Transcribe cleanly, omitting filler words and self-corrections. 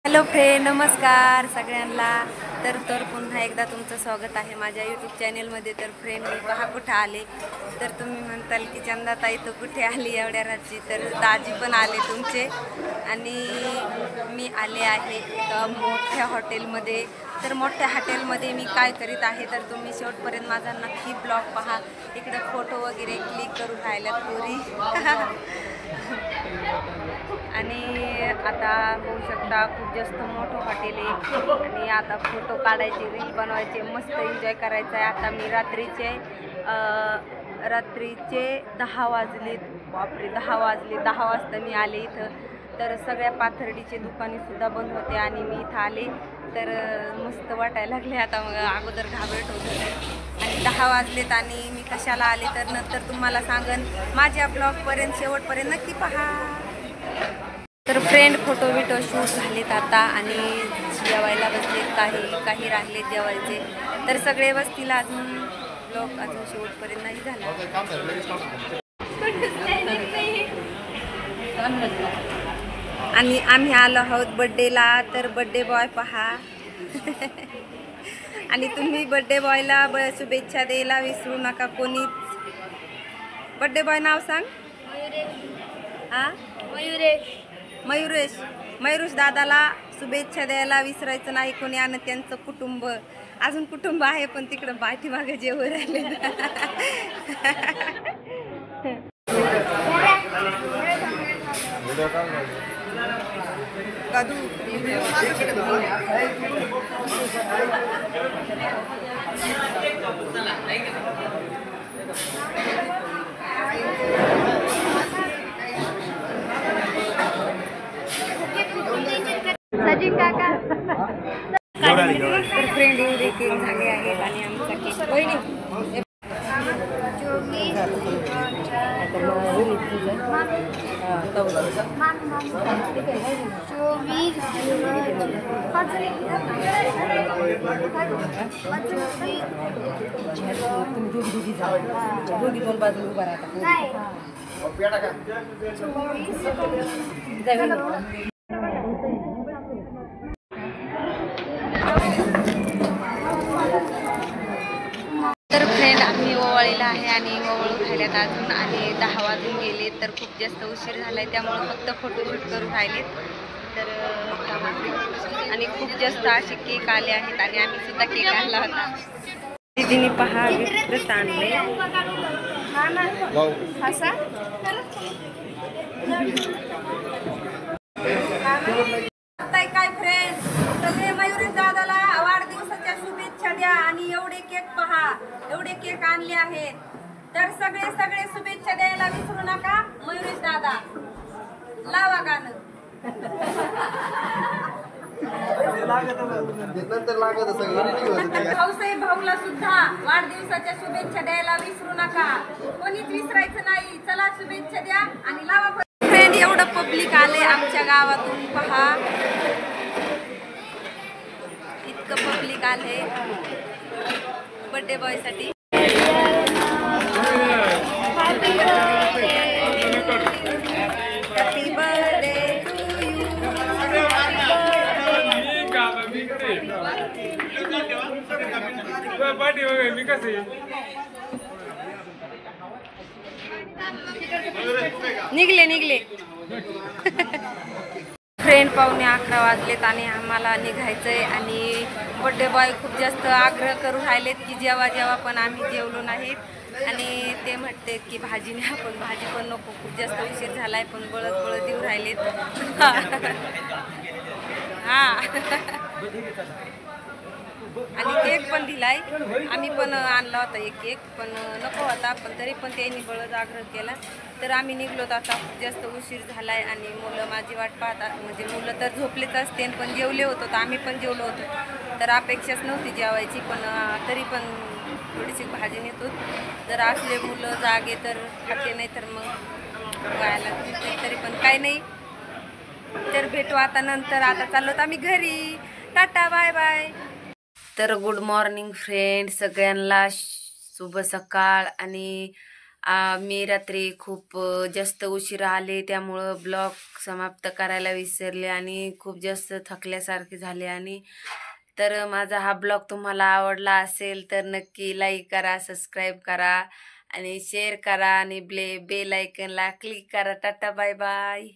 Hello friend, नमस्कार सगळ्यांना. तर पुन्हा एकदा तुमचं स्वागत आहे माझ्या यूट्यूब चॅनेलमध्ये. तर फ्रेंड, मी पहा कुठं आले. तर तुम्ही म्हणताल की चंदाताई तो कुठे आली एवढ्या रात्री. तर दाजी पण आले तुमचे आणि मी आले आहे एका मोठ्या हॉटेलमध्ये. तर मोठ्या हॉटेलमध्ये मी काय करीत आहे तर तुम्ही शेवटपर्यंत माझा नक्की ब्लॉग पहा. इकडं फोटो वगैरे क्लिक करून राहिल्यात पुरी आणि आता होऊ शकता खूप जास्त मोठं हॉटेल आहे आणि आता फोटो काढायचे, रील बनवायचे, मस्त एन्जॉय करायचं आहे. आता मी रात्रीचे 10 वाजलेत. बापरे, 10 वाजले. 10 वाजता मी आले इथं. तर सगळ्या पाथर्डीचे दुकानेसुद्धा बंद होते आणि मी इथं आले. तर मस्त वाटायला लागले आता. मग अगोदर घाबरट होत होते आणि 10 वाजलेत आणि मी कशाला आले तर नंतर तुम्हाला सांगन. माझ्या ब्लॉगपर्यंत शेवटपर्यंत नक्की पहा. तर फ्रेंड, फोटो बिटो शूट झालेत आता आणि जेवायला बसलेत. काही राहिलेत जेवायचे. तर सगळे बसतील. अजून ब्लॉग अजून शेवटपर्यंत नाही झाला आणि आम्ही आलो आहोत बड्डेला. तर बड्डे बॉय पहा आणि तुम्ही बड्डे बॉयला शुभेच्छा द्यायला विसरू नका कोणीच. बड्डे बॉय नाव सांग. मयुरेश दादाला शुभेच्छा द्यायला विसरायचं नाही कोणी. आणि त्यांचं कुटुंब, अजून कुटुंब आहे पण तिकडं पाठीमागे जेवण राहिले सचिन काका. तर फ्रेंड, एवढे केक झाले आहेत आणि आमचा केक वहिनी दोघी दोन बाजू उभा राहतात. तर फ्रेंड, आम्ही ओवाळीला आहे आणि ओवाळून राहिल्यात अजून आणि 10 वाजून गेले. तर खूप जास्त उशीर झाला आहे त्यामुळे फक्त फोटोशूट करून राहिलेत. तर आणि खूप जास्त असे केक आले आहेत आणि आम्ही सुद्धा केक आणला होता. दीदीने पहा विस्त्रत आणले. काय फ्रेंड, सगळे मयुरेश दादाला वाढदिवसाच्या शुभेच्छा द्या आणि एवढे केक पहा, एवढे केक आणले आहेत. तर सगळे शुभेच्छा द्यायला विसरू नका. मयुरेश दादा लावा गाणं. भाऊसाहेब भाऊला सुद्धा वाढदिवसाच्या शुभेच्छा द्यायला विसरू नका. कोणीच विसरायचं नाही. चला शुभेच्छा द्या आणि लावा. फ्रेंड, एवढं पब्लिक आले आमच्या गावातून पहा. इतकं पब्लिक आले बर्थडे बॉय साठी. Happy birthday to you. निघले फ्रेंड, 11:15 वाजलेत आणि आम्हाला निघायचंय. आणि बर्थडे बॉय खूप जास्त आग्रह करून राहिलेत की जेव्हा पण आम्ही जेवलो नाहीत आणि ते म्हणते की भाजी न्या, पण भाजी पण नको, खूप जास्त उशीर झालाय. पण बळत देऊ राहिलेत हां आणि केक पण दिलाय. आम्ही पण आणला होता एक केक, पण नको होता. पण तरी पण त्यांनी बळच आग्रह केला. तर आम्ही निघलोत. आता खूप जास्त उशीर झालाय आणि मुलं माझी वाट पाहतात. म्हणजे मुलं तर झोपलेच असते पण जेवले होतो. तर आम्ही पण जेवलो होतो. तर अपेक्षाच नव्हती जेवायची, पण तरी पण थोडीशी भाजी नेतो. जर असले मुलं जागे तर खाते, नाही तर मग व्हायला. तरी पण काही नाही. तर भेटू आता नंतर. आता चाललो आम्ही घरी. Ta ta, bye bye. तर गुड मॉर्निंग फ्रेंड, सगळ्यांना शुभ सकाळ. आणि मी रात्री खूप जास्त उशिरा आले त्यामुळं ब्लॉग समाप्त करायला विसरले आणि खूप जास्त थकल्यासारखे झाले. आणि तर माझा हा ब्लॉग तुम्हाला आवडला असेल तर नक्की लाईक करा, सबस्क्राईब करा आणि शेअर करा आणि बेल आयकनला क्लिक करा. Tata bye bye.